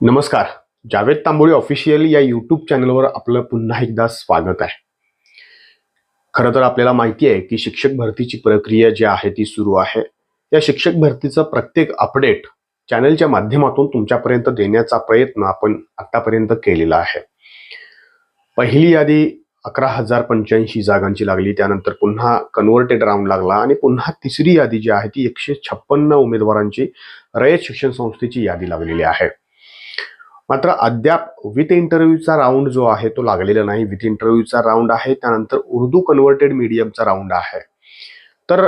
नमस्कार. जावेद तांबोळी ऑफिशियल या यूट्यूब चॅनलवर आपलं पुन्हा एकदा स्वागत आहे. खरं तर आपल्याला माहिती आहे की शिक्षक भरतीची प्रक्रिया जी आहे ती सुरू आहे. या शिक्षक भरतीचं प्रत्येक अपडेट चॅनलच्या माध्यमातून तुमच्यापर्यंत देण्याचा प्रयत्न आपण आतापर्यंत केलेला आहे. पहिली यादी 11,085 जागांची लागली, त्यानंतर पुन्हा कन्व्हर्टेड राऊंड लागला आणि पुन्हा तिसरी यादी जी आहे ती 156 उमेदवारांची रयत शिक्षण संस्थेची यादी लागलेली आहे. मात्र अद्याप विथ इंटरव्ह्यूचा राऊंड जो आहे तो लागलेला नाही. विथ इंटरव्ह्यूचा राऊंड आहे, त्यानंतर उर्दू कन्व्हर्टेड मीडियमचा राऊंड आहे. तर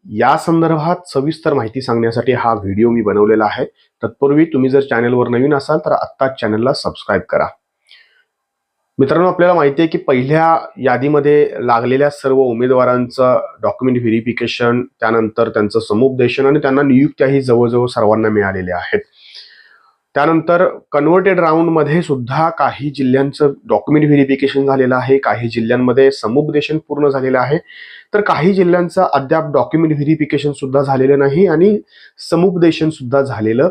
या संदर्भात सविस्तर माहिती सांगण्यासाठी हा व्हिडिओ मी बनवलेला आहे. तत्पूर्वी तुम्ही जर चॅनलवर नवीन असाल तर आत्ताच चॅनलला सबस्क्राईब करा. मित्रांनो, आपल्याला माहिती आहे की पहिल्या यादीमध्ये लागलेल्या सर्व उमेदवारांचं डॉक्युमेंट व्हेरिफिकेशन, त्यानंतर त्यांचं समुपदेशन आणि त्यांना नियुक्त्याही जवळजवळ सर्वांना मिळालेल्या आहेत. त्यानंतर कन्व्हर्टेड राऊंडमध्ये सुद्धा काही जिल्ह्यांचं डॉक्युमेंट व्हेरिफिकेशन झालेलं आहे, काही जिल्ह्यांमध्ये समुपदेशन पूर्ण झालेलं आहे, तर काही जिल्ह्यांचं अद्याप डॉक्युमेंट व्हेरिफिकेशन सुद्धा झालेलं नाही आणि समुपदेशन सुद्धा झालेलं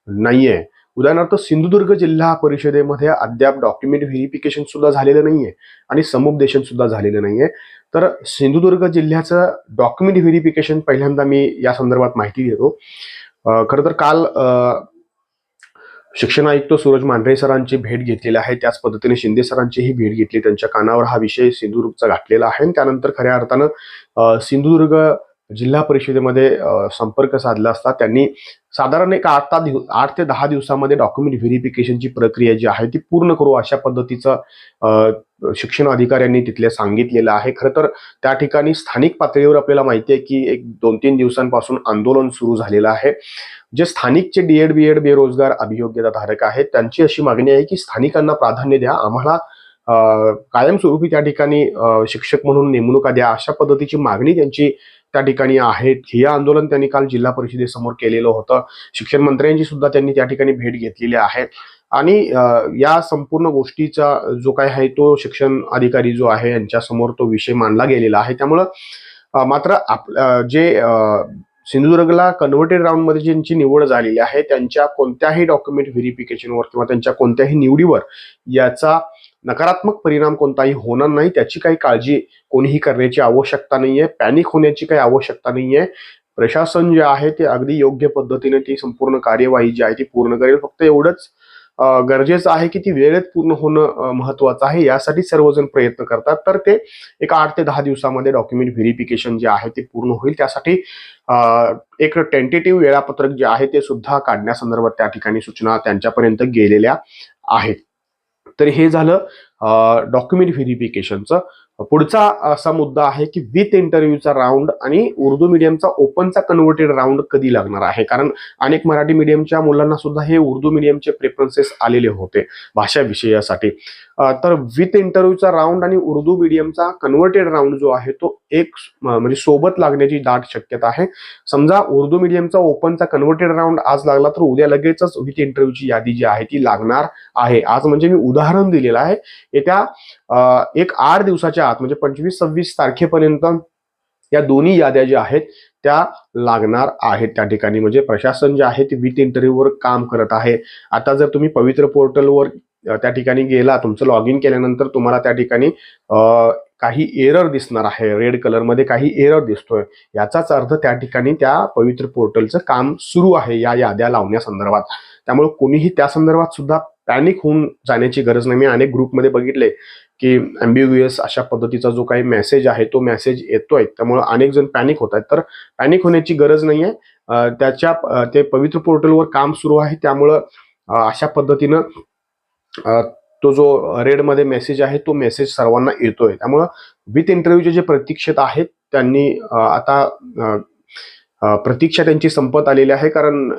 नाहीये. उदाहरणार्थ सिंधुदुर्ग जिल्हा परिषदेमध्ये अद्याप डॉक्युमेंट व्हेरिफिकेशन सुद्धा झालेलं नाहीये आणि समुपदेशन सुद्धा झालेलं नाहीये. तर सिंधुदुर्ग जिल्ह्याचं डॉक्युमेंट व्हेरिफिकेशन पहिल्यांदा मी या संदर्भात माहिती देतो. खरं तर काल शिक्षण आयुक्त सूरज मांढरे सरांची भेट घेतलेली आहे, त्याच पद्धतीने शिंदे सरांचीही भेट घेतली. त्यांच्या कानावर हा विषय सिंधुदुर्गचा घातलेला आहे आणि त्यानंतर खऱ्या अर्थानं सिंधुदुर्ग जिल्हा परिषदेमध्ये संपर्क साधला असता त्यांनी साधारण एक 8 ते 10 दिवसामध्ये डॉक्युमेंट व्हेरिफिकेशनची प्रक्रिया जी आहे ती पूर्ण करू अशा पद्धतीचं शिक्षण अधिकाऱ्यांनी तिथले सांगितलेलं आहे. खरं तर त्या ठिकाणी स्थानिक पातळीवर आपल्याला माहिती आहे की एक 2-3 दिवसांपासून आंदोलन सुरू झालेलं आहे. जे स्थानिकचे डीएड बीएड बेरोजगार अभियोग्यता धारक आहेत त्यांची अशी मागणी आहे की स्थानिकांना प्राधान्य द्या, आम्हाला कायमस्वरूपी त्या ठिकाणी शिक्षक म्हणून नेमणुका द्या, अशा पद्धतीची मागणी त्यांची त्या ठिकाणी आहे. हे आंदोलन त्यांनी काल जिल्हा परिषदेसमोर केलेलं होतं. शिक्षण मंत्र्यांची सुद्धा त्यांनी त्या ठिकाणी भेट घेतलेली आहे आणि या संपूर्ण गोष्टीचा जो काय आहे तो शिक्षण अधिकारी जो आहे यांच्यासमोर तो विषय मांडला गेलेला आहे. त्यामुळं मात्र जे सिंधुदुर्गला कन्व्हर्टेड राऊंड मध्ये ज्यांची निवड झालेली आहे त्यांच्या कोणत्याही डॉक्युमेंट व्हेरिफिकेशनवर किंवा त्यांच्या कोणत्याही निवडीवर याचा नकारात्मक परिणाम कोणताही होणार नाही, त्याची काही काळजी कोणीही करण्याची आवश्यकता नाहीये. पॅनिक होण्याची काही आवश्यकता नाहीये. प्रशासन जे आहे ते अगदी योग्य पद्धतीने ती संपूर्ण कार्यवाही जी आहे ती पूर्ण करेल. फक्त एवढंच गरजेचं आहे की ती वेळेत पूर्ण होणं महत्वाचं आहे. यासाठी सर्वजण प्रयत्न करतात. तर ते एक 8 ते 10 दिवसामध्ये डॉक्युमेंट व्हेरिफिकेशन जे आहे ते पूर्ण होईल. त्यासाठी एक टेंटेटिव्ह वेळापत्रक जे आहे ते सुद्धा काढण्यासंदर्भात त्या ठिकाणी सूचना त्यांच्यापर्यंत गेलेल्या आहेत. तर हे झालं डॉक्युमेंट व्हेरिफिकेशनचं. पुढचा असा मुद्दा आहे की विथ इंटरव्ह्यूचा राऊंड आणि उर्दू मीडियमचा ओपनचा कन्व्हर्टेड राऊंड कधी लागणार आहे. कारण अनेक मराठी मीडियमच्या मुलांना सुद्धा हे उर्दू मीडियमचे प्रेफरन्सेस आलेले होते भाषा विषयासाठी. तर विथ इंटरव्ह्यूचा राऊंड आणि उर्दू मीडियमचा कन्व्हर्टेड राऊंड जो आहे तो एक म्हणजे सोबत लागण्याची दाट शक्यता आहे. समजा उर्दू मीडियमचा ओपनचा कन्व्हर्टेड राऊंड आज लागला तर उद्या लगेचच विथ इंटरव्ह्यूची यादी जी आहे ती लागणार आहे. आज म्हणजे मी उदाहरण दिलेलं आहे. येत्या एक 8 दिवसाच्या आत म्हणजे 25-26 तारखेपर्यंत या दोन्ही याद्या ज्या आहेत त्या लागणार आहेत त्या ठिकाणी. म्हणजे प्रशासन जे आहे ते विथ इंटरव्ह्यूवर काम करत आहे. आता जर तुम्ही पवित्र पोर्टलवर त्या ठिकाणी गेला, तुमचं लॉग इन केल्यानंतर तुम्हाला त्या ठिकाणी काही एरर दिसणार आहे, रेड कलर मध्ये काही एरर दिसतोय. याचाच अर्थ त्या ठिकाणी त्या पवित्र पोर्टलचं काम सुरू आहे या याद्या लावण्यासंदर्भात. त्यामुळे कोणीही त्या संदर्भात सुद्धा पॅनिक होऊन जाण्याची गरज नाही. मी अनेक ग्रुपमध्ये बघितले की अँबिग्युअस अशा पद्धतीचा जो काही मेसेज आहे तो मेसेज येतोय, त्यामुळे अनेक जण पॅनिक होत आहेत. तर पॅनिक होण्याची गरज नाहीये. ते पवित्र पोर्टलवर काम सुरू आहे, त्यामुळं अशा पद्धतीनं तो जो रेड मध्ये मेसेज आहे तो मेसेज सर्वांना येतोय. त्यामुळं विथ इंटरव्ह्यूचे जे प्रतीक्षित आहेत त्यांनी आता प्रतीक्षा त्यांची संपत आलेली आहे. कारण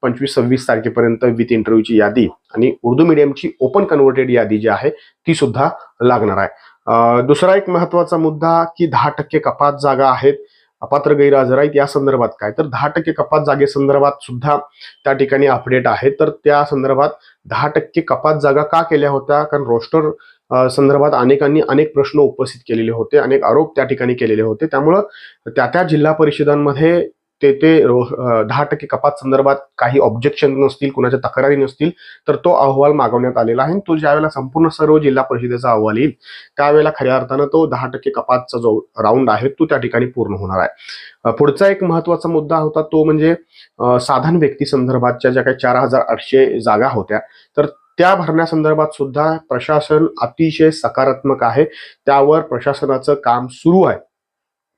25-26 तारखेपर्यंत विथ इंटरव्ह्यूची यादी आणि उर्दू मीडियमची ओपन कन्व्हर्टेड यादी जी आहे ती सुद्धा लागणार आहे. दुसरा एक महत्वाचा मुद्दा की 10% कपात जागा आहेत, अपात्र गैरहजर आहेत, या संदर्भात काय तर 10% कपात जागेसंदर्भात सुद्धा त्या ठिकाणी अपडेट आहे. तर त्या संदर्भात 10% कपात जागा का केल्या होत्या, कारण रोस्टर संदर्भात अनेकांनी अनेक प्रश्न उपस्थित केलेले होते, अनेक आरोप त्या ठिकाणी केलेले होते. त्यामुळं त्या जिल्हा परिषदांमध्ये ते 10% कपात संदर्भात काही ऑब्जेक्शन नसतील, कुणाच्या तक्रारी नसतील, तर तो अहवाल मागवण्यात आलेला आहे. तो ज्यावेळेला संपूर्ण सर्व जिल्हा परिषदेचा अहवाल येईल त्यावेळेला खऱ्या अर्थानं तो 10% कपातचा जो राऊंड आहे तो त्या ठिकाणी पूर्ण होणार आहे. पुढचा एक महत्वाचा मुद्दा होता तो म्हणजे साधारण व्यक्ती संदर्भातच्या ज्या काही 4,800 जागा होत्या तर त्या भरण्यासंदर्भात सुद्धा प्रशासन अतिशय सकारात्मक आहे. त्यावर प्रशासनाचं काम सुरू आहे.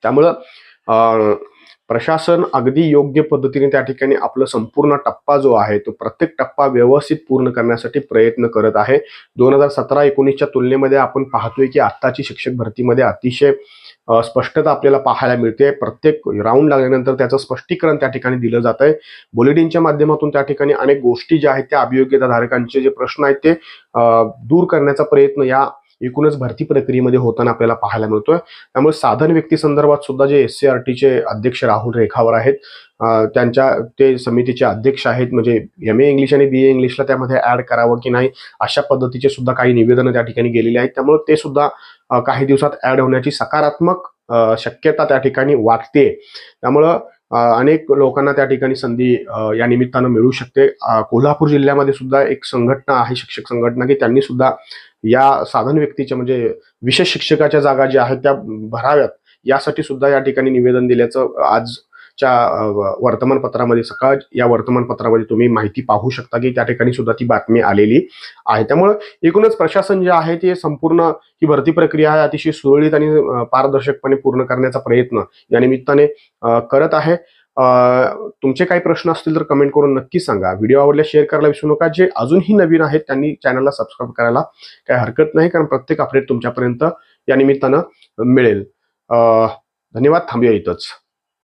त्यामुळं प्रशासन अगदी योग्य पद्धतीने त्या ठिकाणी आपलं संपूर्ण टप्पा जो आहे तो प्रत्येक टप्पा व्यवस्थित पूर्ण करण्यासाठी प्रयत्न करत आहे. 2017-19च्या तुलनेमध्ये आपण पाहतोय की आत्ताची शिक्षक भरतीमध्ये अतिशय स्पष्टता आपल्याला पाहायला मिळते. प्रत्येक राऊंड लागल्यानंतर त्याचं स्पष्टीकरण त्या ठिकाणी दिलं जात आहे. बुलेटिनच्या माध्यमातून त्या ठिकाणी अनेक गोष्टी ज्या आहेत त्या अभियोग्यताधारकांचे जे प्रश्न आहेत ते दूर करण्याचा प्रयत्न या एकूणच भरती प्रक्रियेमध्ये होताना आपल्याला पाहायला मिळतोय. त्यामुळे साधारण व्यक्ती संदर्भात सुद्धा जे SCRTचे अध्यक्ष राहुल रेखावर आहेत त्यांच्या ते समितीचे अध्यक्ष आहेत म्हणजे MA इंग्लिश आणि BA इंग्लिशला त्यामध्ये ऍड करावं की नाही अशा पद्धतीचे सुद्धा काही निवेदनं त्या ठिकाणी गेलेली आहेत. त्यामुळे ते सुद्धा काही दिवसात ऍड होण्याची सकारात्मक शक्यता त्या ठिकाणी वाटते. त्यामुळं अनेक लोकांना त्या ठिकाणी संधी या निमित्तानं मिळू शकते. कोल्हापूर जिल्ह्यामध्ये सुद्धा एक संघटना आहे शिक्षक संघटना की त्यांनी सुद्धा या साधारण व्यक्तीच्या म्हणजे विशेष शिक्षकाच्या जागा ज्या आहेत त्या भराव्यात यासाठी सुद्धा या ठिकाणी निवेदन दिल्याचं आजच्या वर्तमानपत्रामध्ये सकाळ या वर्तमानपत्रामध्ये तुम्ही माहिती पाहू शकता की त्या ठिकाणी सुद्धा ती बातमी आलेली आहे. त्यामुळे एकूणच प्रशासन जे आहे ते संपूर्ण ही भरती प्रक्रिया आहे अतिशय सुरळीत आणि पारदर्शकपणे पूर्ण करण्याचा प्रयत्न या निमित्ताने करत आहे. तुमचे काही प्रश्न असतील तर कमेंट करून नक्की सांगा. व्हिडिओ आवडल्यास शेअर करायला विसरू नका. जे अजूनही नवीन आहेत त्यांनी चॅनलला सबस्क्राईब करायला काही हरकत नाही कारण प्रत्येक अपडेट तुमच्यापर्यंत या निमित्तानं मिळेल. धन्यवाद. थांबूया इथंच.